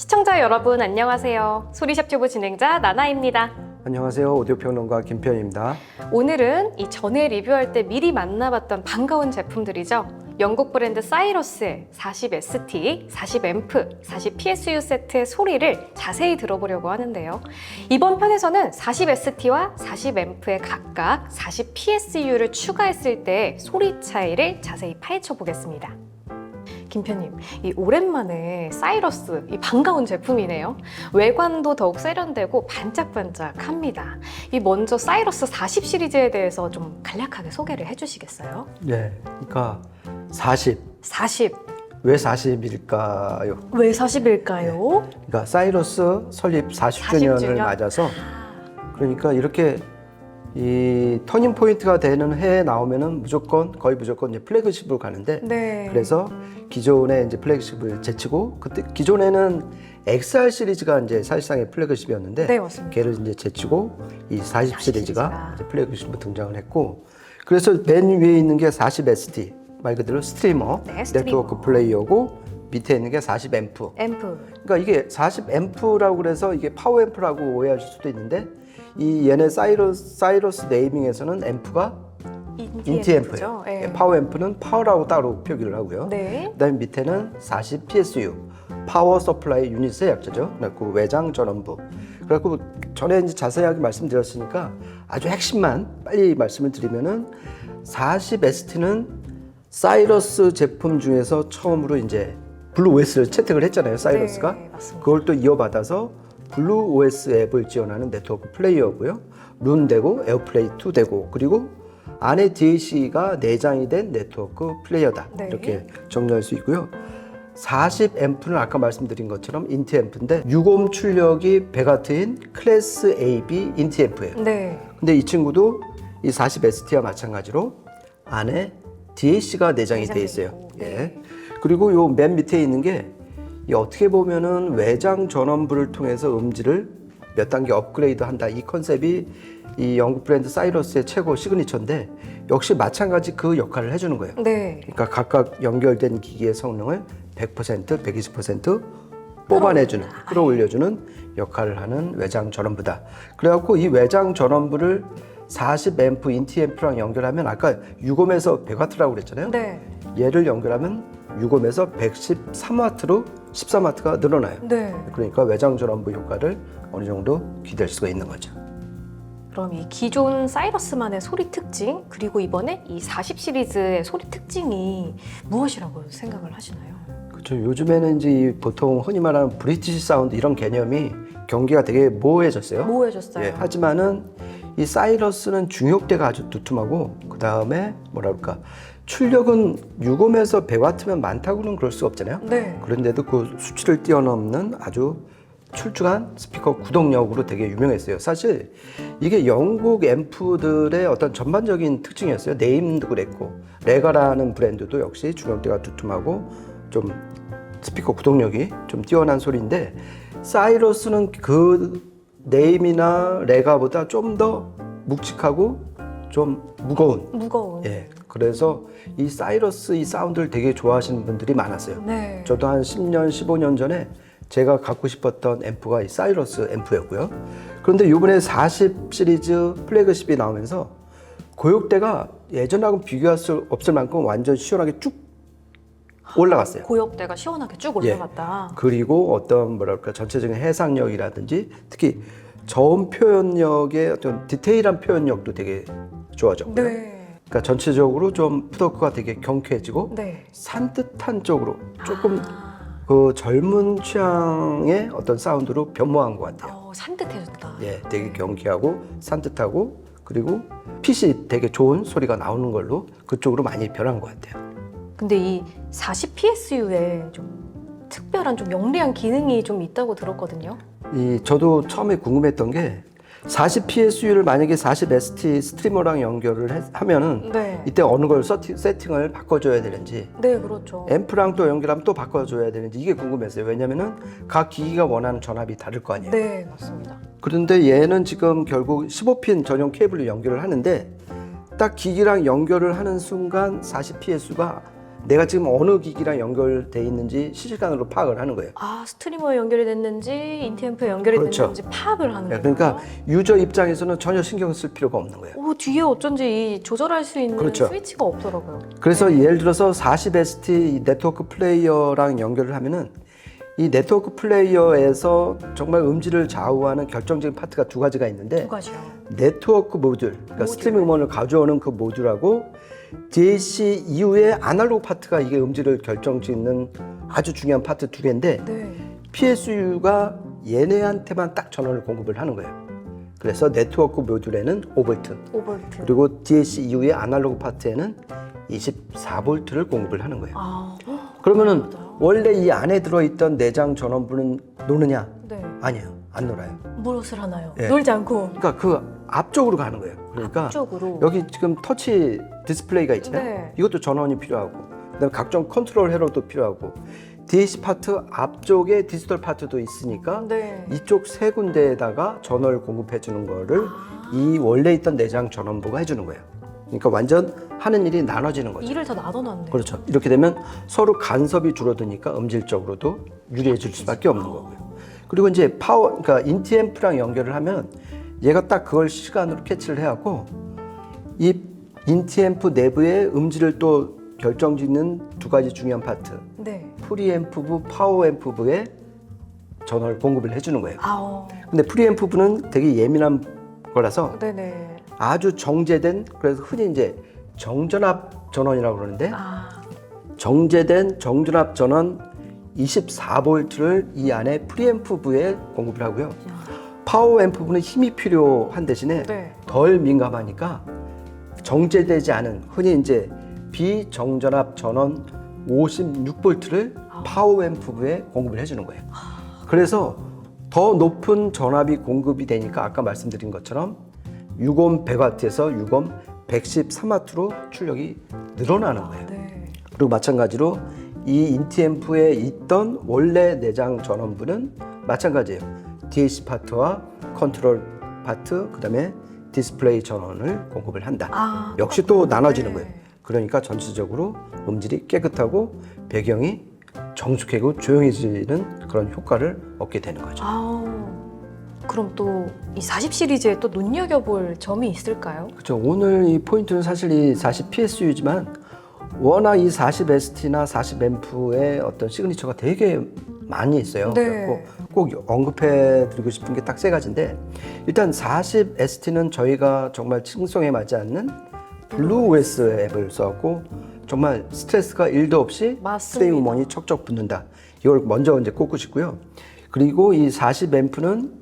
시청자 여러분 안녕하세요. 소리샵 튜브 진행자 나나입니다. 안녕하세요. 오디오평론가 김편입니다. 오늘은 이 전에 리뷰할 때 미리 만나봤던 반가운 제품들이죠. 영국 브랜드 사이러스의 40ST, 40A, 40PSU 세트의 소리를 자세히 들어보려고 하는데요. 이번 편에서는 40ST와 40A에 각각 40PSU를 추가했을 때 소리 차이를 자세히 파헤쳐 보겠습니다. 김편님, 이 오랜만에 사이러스, 이 반가운 제품이네요. 외관도 더욱 세련되고 반짝반짝합니다. 이 먼저 사이러스 40 시리즈에 대해서 좀 간략하게 소개를 해주시겠어요? 네, 그러니까 40. 40. 왜 40일까요? 왜 40일까요? 그러니까 사이러스 설립 40주년을 40주년? 맞아서 그러니까 이렇게 이 터닝 포인트가 되는 해에 나오면은 거의 무조건 이제 플래그십으로 가는데 네. 그래서 기존에 이제 플래그십을 제치고 그때 기존에는 XR 시리즈가 이제 사실상의 플래그십이었는데 네, 맞습니다. 걔를 이제 제치고 이 40 40 시리즈가 이제 플래그십으로 등장을 했고 그래서 맨 위에 있는 게 40ST 말 그대로 스트리머, 네, 스트리머. 네트워크 플레이어고 밑에 있는 게 40앰프. 앰프. 그러니까 이게 40앰프라고 그래서 이게 파워 앰프라고 오해하실 수도 있는데 이 얘네 사이러스 네이밍에서는 앰프가 인티 앰프예요. 네. 파워 앰프는 파워라고 따로 표기를 하고요. 네. 그다음에 밑에는 40 PSU 파워 서플라이 유닛의 약자죠. 그래갖고 외장 전원부. 그래갖고 전에 이제 자세하게 말씀드렸으니까 아주 핵심만 빨리 말씀을 드리면은 40 ST는 사이러스 제품 중에서 처음으로 이제 블루 OS를 채택을 했잖아요. 사이러스가. 네, 맞습니다. 그걸 또 이어받아서 블루 OS 앱을 지원하는 네트워크 플레이어고요. 룬 되고 에어플레이 2 되고 그리고 안에 DAC가 내장이 된 네트워크 플레이어다. 네. 이렇게 정리할 수 있고요. 40앰프는 아까 말씀드린 것처럼 인티 앰프인데 6옴 출력이 100W인 클래스 AB 인티 앰프예요. 네. 근데 이 친구도 이 40ST와 마찬가지로 안에 DAC가 내장이 돼 있어요. 되고, 예. 네. 그리고 요 맨 밑에 있는 게 이 어떻게 보면은 외장 전원부를 통해서 음질을 몇 단계 업그레이드 한다. 이 컨셉이 이 영국 브랜드 사이러스의 최고 시그니처인데 역시 마찬가지 그 역할을 해주는 거예요. 네. 그러니까 각각 연결된 기기의 성능을 100%, 120% 뽑아내주는, 끌어올려주는 역할을 하는 외장 전원부다. 그래갖고 이 외장 전원부를 40A 인티 앰프랑 연결하면 아까 6옴에서 100W라고 그랬잖아요. 네. 얘를 연결하면 6옴에서 113W로 13W가 늘어나요. 네. 그러니까 외장 전원부 효과를 어느 정도 기대할 수가 있는 거죠. 그럼 이 기존 사이러스만의 소리 특징, 그리고 이번에 이 40 시리즈의 소리 특징이 무엇이라고 생각을 하시나요? 그렇죠. 요즘에는 이제 보통 흔히 말하는 브리티시 사운드 이런 개념이 경계가 되게 모호해졌어요. 모호해졌어요. 예, 하지만은 이 사이러스는 중역대가 아주 두툼하고 그 다음에 뭐라 그럴까 출력은 6옴에서 100W면 많다고는 그럴 수 없잖아요. 네. 그런데도 그 수치를 뛰어넘는 아주 출중한 스피커 구동력으로 되게 유명했어요. 사실 이게 영국 앰프들의 어떤 전반적인 특징이었어요. 네임도 그랬고 레가라는 브랜드도 역시 중역대가 두툼하고 좀 스피커 구동력이 좀 뛰어난 소리인데 사이러스는 그 네임이나 레가보다 좀 더 묵직하고 좀 무거운. 예. 그래서 이 사이러스 이 사운드를 되게 좋아하시는 분들이 많았어요. 네. 저도 한 10년, 15년 전에 제가 갖고 싶었던 앰프가 이 사이러스 앰프였고요. 그런데 이번에 40 시리즈 플래그십이 나오면서 고역대가 예전하고 비교할 수 없을 만큼 완전 시원하게 쭉 올라갔어요. 고역대가 시원하게 쭉 올라갔다. 그리고 어떤 뭐랄까 전체적인 해상력이라든지 특히 저음 표현력의 어떤 디테일한 표현력도 되게 좋아졌고요. 네. 그러니까 전체적으로 좀 푸더크가 되게 경쾌해지고 네. 산뜻한 쪽으로 조금 그 젊은 취향의 어떤 사운드로 변모한 것 같아요. 산뜻해졌다. 예, 되게 경쾌하고 산뜻하고 그리고 핏이 되게 좋은 소리가 나오는 걸로 그쪽으로 많이 변한 것 같아요. 근데 이 40 PSU에 좀 특별한 좀 영리한 기능이 좀 있다고 들었거든요. 저도 처음에 궁금했던 게 40 PSU를 만약에 40 ST 스트리머랑 연결을 하면은 네. 이때 어느 걸 세팅을 바꿔줘야 되는지 네, 그렇죠. 앰프랑 또 연결하면 또 바꿔줘야 되는지 이게 궁금했어요. 왜냐면은 각 기기가 원하는 전압이 다를 거 아니에요. 네, 맞습니다. 그런데 얘는 지금 결국 15핀 전용 케이블로 연결을 하는데 딱 기기랑 연결을 하는 순간 40 PSU가 내가 지금 어느 기기랑 연결돼 있는지 실시간으로 파악을 하는 거예요. 아, 스트리머에 연결이 됐는지 인티앰프에 연결이 그렇죠. 됐는지 파악을 하는 거예요. 그러니까 유저 입장에서는 전혀 신경 쓸 필요가 없는 거예요. 오, 뒤에 어쩐지 이 조절할 수 있는 그렇죠. 스위치가 없더라고요. 그래서 예를 들어서 40ST 네트워크 플레이어랑 연결을 하면은 이 네트워크 플레이어에서 정말 음질을 좌우하는 결정적인 파트가 두 가지가 있는데 두 가지요. 네트워크 모듈, 그러니까 스트리밍 음원을 가져오는 그 모듈하고 DAC 이후에 아날로그 파트가 이게 음질을 결정짓는 아주 중요한 파트 두 개인데 네. PSU가 얘네한테만 딱 전원을 공급을 하는 거예요. 그래서 네트워크 모듈에는 5V 5V. 그리고 DAC 이후에 아날로그 파트에는 24V를 공급을 하는 거예요. 아, 그러면은 원래 이 안에 들어있던 내장 전원부는 노느냐? 네. 아니에요. 안 놀아요. 무엇을 하나요? 네. 놀지 않고 그러니까 그 앞쪽으로 가는 거예요. 그러니까 앞쪽으로. 여기 지금 터치 디스플레이가 있잖아요. 네. 이것도 전원이 필요하고 그다음에 각종 컨트롤 회로도 필요하고 DAC 파트 앞쪽에 디지털 파트도 있으니까 네. 이쪽 세 군데에다가 전원을 공급해 주는 거를 이 원래 있던 내장 전원부가 해주는 거예요. 그러니까 완전 하는 일이 나눠지는 거죠. 일을 다 나눠놨네요. 그렇죠. 이렇게 되면 서로 간섭이 줄어드니까 음질적으로도 유리해질 수밖에 없는 거고요. 그리고 이제 파워, 그러니까 인티앰프랑 연결을 하면 얘가 딱 그걸 실시간으로 캐치를 해갖고 이 인티앰프 내부의 음질을 또 결정짓는 두 가지 중요한 파트, 네. 프리앰프부, 파워앰프부에 전원을 공급을 해주는 거예요. 아오. 근데 프리앰프부는 되게 예민한 거라서 네네. 아주 정제된, 그래서 흔히 이제 정전압 전원이라고 그러는데 아, 정제된 정전압 전원 24V를 이 안에 프리앰프부에 공급을 하고요. 파워앰프부는 힘이 필요한 대신에 네. 덜 민감하니까 정제되지 않은 흔히 이제 비정전압 전원 56V를 파워앰프부에 공급을 해주는 거예요. 그래서 더 높은 전압이 공급이 되니까 아까 말씀드린 것처럼 6옴 100W에서 6옴 113W로 출력이 늘어나는 거예요. 네. 그리고 마찬가지로 이 인티앰프에 있던 원래 내장 전원부는 마찬가지예요. DAC 파트와 컨트롤 파트, 그 다음에 디스플레이 전원을 공급을 한다. 아, 역시 또 나눠지는 네. 거예요. 그러니까 전체적으로 음질이 깨끗하고 배경이 정숙하고 조용해지는 그런 효과를 얻게 되는 거죠. 아우. 그럼 또 이 40 시리즈에 또 눈여겨볼 점이 있을까요? 그렇죠. 오늘 이 포인트는 사실 이 40 PSU지만 워낙 이 40ST나 40Amp의 어떤 시그니처가 되게 많이 있어요. 네. 그래서 꼭 언급해드리고 싶은 게 딱 세 가지인데 일단 40ST는 저희가 정말 칭송에 맞지 않는 블루 OS 앱을 써갖고 정말 스트레스가 1도 없이 맞습니다. 스테이 음원이 척척 붙는다. 이걸 먼저 이제 꼽고 싶고요. 그리고 이 40Amp는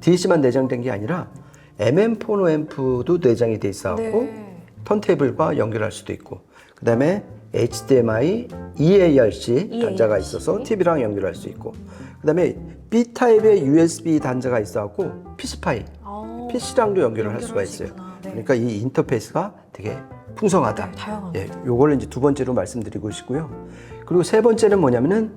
DAC만 내장된 게 아니라 MM4 앰프도 내장이 돼 있어갖고 네. 턴테이블과 연결할 수도 있고 그 다음에 HDMI, EARC 단자가 EARC. 있어서 TV랑 연결할 수 있고 그 다음에 B타입의 USB 단자가 있어갖고 PC파이, 아, PC랑도 연결을 할 수가 연결할 수 있어요. 있구나. 네. 그러니까 이 인터페이스가 되게 풍성하다. 네, 다양하다. 예, 요거를 이제 두 번째로 말씀드리고 싶고요. 그리고 세 번째는 뭐냐면은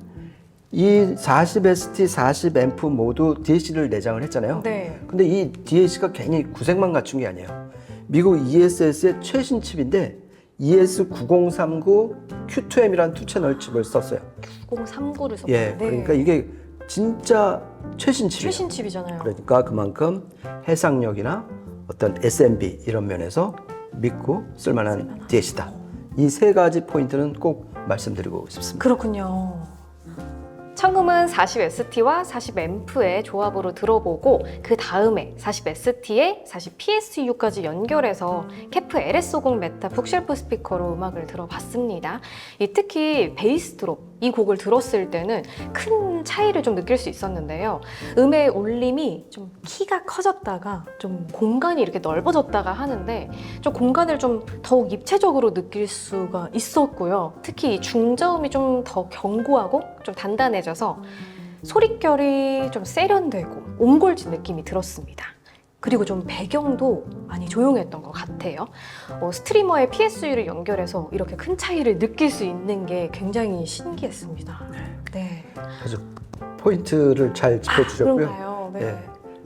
이 40ST, 40A 모두 DAC를 내장을 했잖아요. 네. 근데 이 DAC가 괜히 구색만 갖춘 게 아니에요. 미국 ESS의 최신 칩인데 ES9039 Q2M이라는 투 채널 칩을 썼어요. 9039를 썼어요. 예, 그러니까 이게 진짜 최신 칩이에요. 최신 칩이잖아요. 그러니까 그만큼 해상력이나 어떤 SMB 이런 면에서 믿고 쓸만한 DAC다. 이 세 가지 포인트는 꼭 말씀드리고 싶습니다. 그렇군요. 청음은 40ST와 40Amp의 조합으로 들어보고 그 다음에 40ST에 40PSU까지 연결해서 캐프 LS50 메타 북쉘프 스피커로 음악을 들어봤습니다. 특히 베이스 드롭 이 곡을 들었을 때는 큰 차이를 좀 느낄 수 있었는데요. 음의 울림이 좀 키가 커졌다가 좀 공간이 이렇게 넓어졌다가 하는데 좀 공간을 좀 더욱 입체적으로 느낄 수가 있었고요. 특히 이 중저음이 좀 더 견고하고 좀 단단해져서 소릿결이 좀 세련되고 옹골진 느낌이 들었습니다. 그리고 좀 배경도 많이 조용했던 것 같아요. 스트리머의 PSU를 연결해서 이렇게 큰 차이를 느낄 수 있는 게 굉장히 신기했습니다. 네. 아주 포인트를 잘 짚어주셨고요. 그런가요? 네. 네.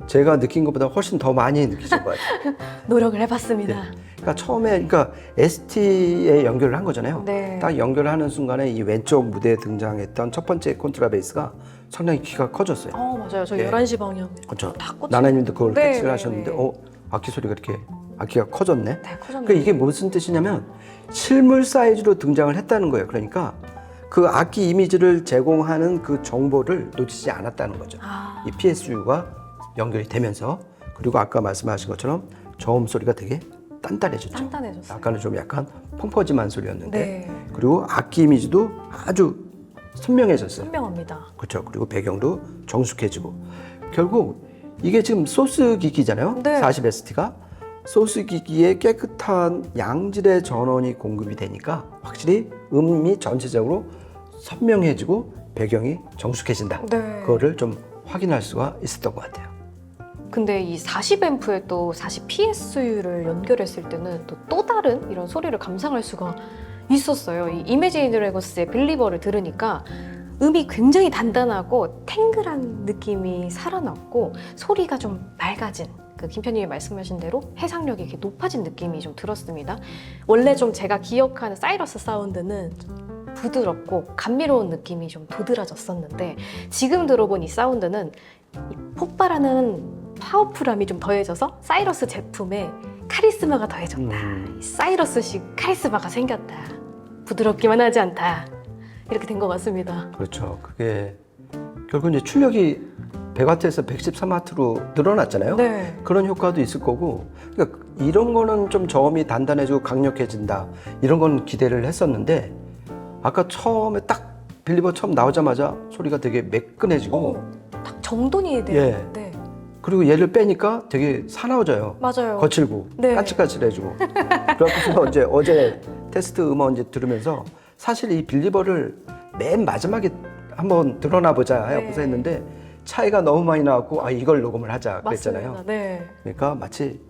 제가 느낀 것보다 훨씬 더 많이 느끼실 것 같아요. 노력을 해봤습니다. 그러니까 처음에 ST에 연결을 한 거잖아요. 네. 딱 연결을 하는 순간에 이 왼쪽 무대에 등장했던 첫 번째 콘트라베이스가 상당히 키가 커졌어요. 맞아요. 저 네. 11시 방향. 그렇죠. 다 꽂힌. 나나님도 그걸 네, 캐치를 네, 하셨는데 네. 악기 소리가 이렇게 악기가 커졌네. 네, 커졌네요. 그러니까 이게 무슨 뜻이냐면 실물 사이즈로 등장을 했다는 거예요. 그러니까 그 악기 이미지를 제공하는 그 정보를 놓치지 않았다는 거죠. 이 PSU가 연결이 되면서, 그리고 아까 말씀하신 것처럼 저음 소리가 되게 단단해졌죠. 단단해졌어요. 아까는 좀 약간 펑퍼짐한 소리였는데, 네. 그리고 악기 이미지도 아주 선명해졌어요. 선명합니다. 그렇죠. 그리고 배경도 정숙해지고, 결국 이게 지금 소스 기기잖아요. 네. 40ST가 소스 기기에 깨끗한 양질의 전원이 공급이 되니까 확실히 음이 전체적으로 선명해지고 배경이 정숙해진다. 네. 그거를 좀 확인할 수가 있었던 것 같아요. 근데 이 40앰프에 또 40PSU를 연결했을 때는 또 다른 이런 소리를 감상할 수가 있었어요. 이 이매지니 드래곤스의 빌리버를 들으니까 음이 굉장히 단단하고 탱글한 느낌이 살아났고 소리가 좀 맑아진, 그 김편님이 말씀하신 대로 해상력이 이렇게 높아진 느낌이 좀 들었습니다. 원래 좀 제가 기억하는 사이러스 사운드는 부드럽고 감미로운 느낌이 좀 도드라졌었는데, 지금 들어본 이 사운드는 이 폭발하는 파워풀함이 좀 더해져서 사이러스 제품에 카리스마가 더해졌다. 이 사이러스식 카리스마가 생겼다. 부드럽기만 하지 않다. 이렇게 된 것 같습니다. 그렇죠. 그게 결국 이제 출력이 100W에서 113W로 늘어났잖아요. 네. 그런 효과도 있을 거고, 그러니까 이런 거는 좀 저음이 단단해지고 강력해진다, 이런 건 기대를 했었는데, 아까 처음에 딱 빌리버 처음 나오자마자 소리가 되게 매끈해지고, 딱 정돈이 돼요. 예. 네. 그리고 얘를 빼니까 되게 사나워져요. 맞아요. 거칠고 네. 까칠까칠해지고. 그래서 어제 테스트 음원 이제 들으면서 사실 이 빌리버를 맨 마지막에 한번 드러나 보자 하고서 네. 했는데 차이가 너무 많이 나왔고, 이걸 녹음을 하자 그랬잖아요. 맞습니다. 네. 그러니까 마치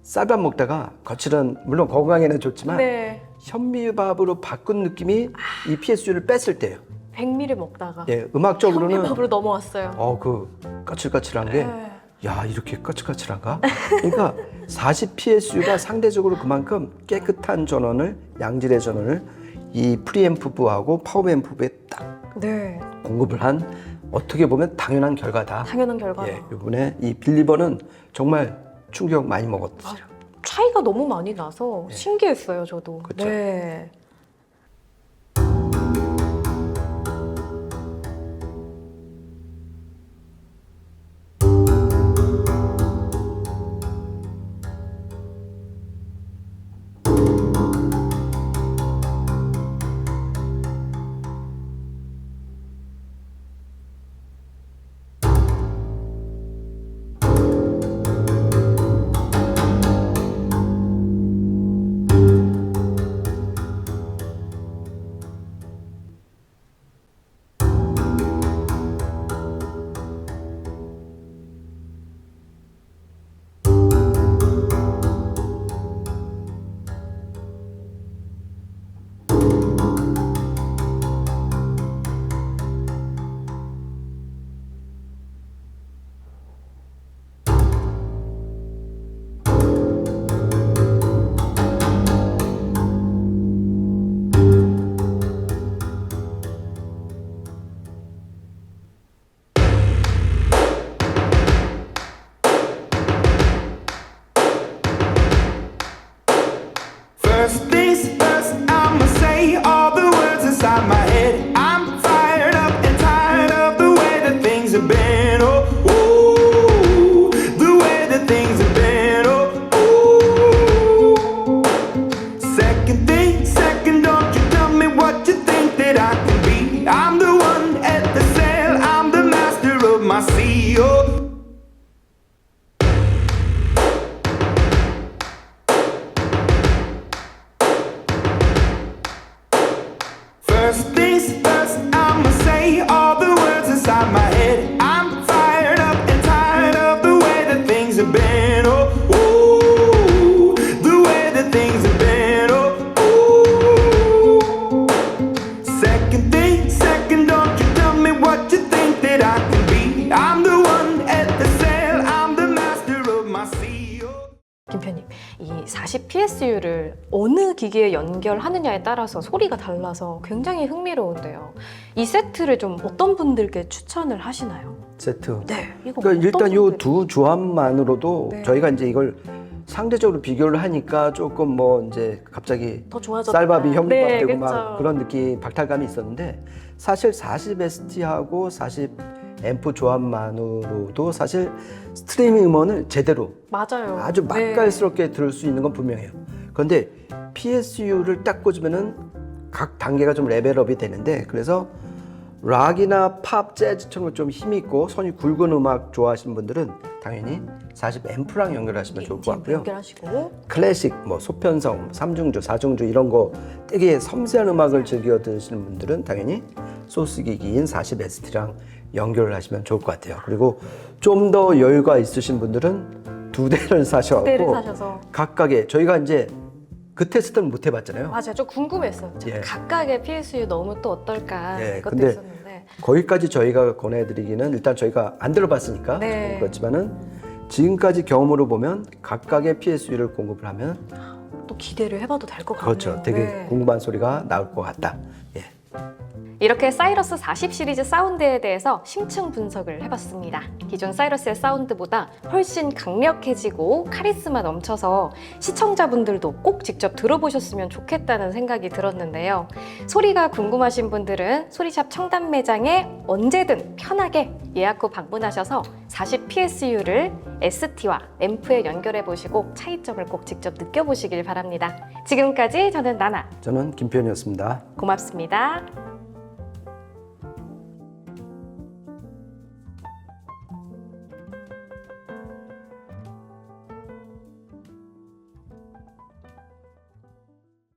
쌀밥 먹다가 거칠은, 물론 건강에는 좋지만 네. 현미밥으로 바꾼 느낌이 이 PSU를 뺐을 때예요. 백미를 먹다가 음악적으로는 현미밥으로 넘어왔어요. 그 까칠까칠한 게, 네. 야, 이렇게 까칠까칠한가? 그러니까 40PSU가 상대적으로 그만큼 깨끗한 전원을, 양질의 전원을 이 프리앰프부하고 파워앰프부에 딱 네. 공급을 한, 어떻게 보면 당연한 결과다. 당연한 결과다. 이번에 이 빌리버는 정말 충격 많이 먹었어요. 차이가 너무 많이 나서 신기했어요, 저도. 그쵸. 네. First things first, I'ma say all the words inside my head. I'm fired up and tired of the way that things have been. Oh, ooh, the way that things have been. Oh, ooh. Second thing, second, don't you tell me what you think that I can be. I'm the one at the sail, I'm the master of my sea. Oh. First things first, I'ma say all the words inside my head. I'm fired up and tired of the way that things have been. Oh, ooh, the way that things have been. Oh, ooh. Second thing, second, don't you tell me what you think that I can be. I'm the one at the sail, I'm 김표님, 이 40PSU를 어느 기기에 연결하느냐에 따라서 소리가 달라서 굉장히 흥미로운데요. 이 세트를 좀 어떤 분들께 추천을 하시나요? 세트. 네, 이거 그러니까 일단 어떤 요 분들이- 두 조합만으로도 네. 저희가 이제 이걸 상대적으로 비교를 하니까 조금 뭐 이제 갑자기 더 좋아졌다. 쌀밥이 현미밥 되고 그쵸. 막 그런 느낌, 박탈감이 있었는데 사실 40ST하고 40앰프 조합만으로도 사실 스트리밍 음원을 제대로 맞아요. 아주 네. 맛깔스럽게 들을 수 있는 건 분명해요. 그런데 PSU를 딱 꽂으면은 각 단계가 좀 레벨업이 되는데 그래서 락이나 팝, 재즈처럼 좀 힘있고 손이 굵은 음악 좋아하시는 분들은 당연히 40앰프랑 연결하시면 좋을 것 같고요. 연결하시고 클래식, 뭐 소편성, 3중주, 4중주 이런 거 되게 섬세한 음악을 즐겨 들으시는 분들은 당연히 소스 기기인 40ST랑 연결을 하시면 좋을 것 같아요. 그리고 좀 더 여유가 있으신 분들은 두 대를 사셔서 때를 사셔서 각각의 저희가 이제 그 테스트는 못 해봤잖아요. 맞아요. 좀 궁금했어요. 예. 각각의 PSU 너무 또 어떨까 예, 이것도 근데 있었는데 거기까지 저희가 권해드리기는 일단 저희가 안 들어봤으니까 네. 조금 그렇지만은 지금까지 경험으로 보면 각각의 PSU를 공급을 하면 또 기대를 해봐도 될 것 같네요. 그렇죠. 되게 네. 궁금한 소리가 나올 것 같다. 예. 이렇게 사이러스 40 시리즈 사운드에 대해서 심층 분석을 해봤습니다. 기존 사이러스의 사운드보다 훨씬 강력해지고 카리스마 넘쳐서 시청자분들도 꼭 직접 들어보셨으면 좋겠다는 생각이 들었는데요. 소리가 궁금하신 분들은 소리샵 청담 매장에 언제든 편하게 예약 후 방문하셔서 40PSU를 ST와 앰프에 연결해 보시고 차이점을 꼭 직접 느껴보시길 바랍니다. 지금까지 저는 나나 저는 김표현이었습니다. 고맙습니다.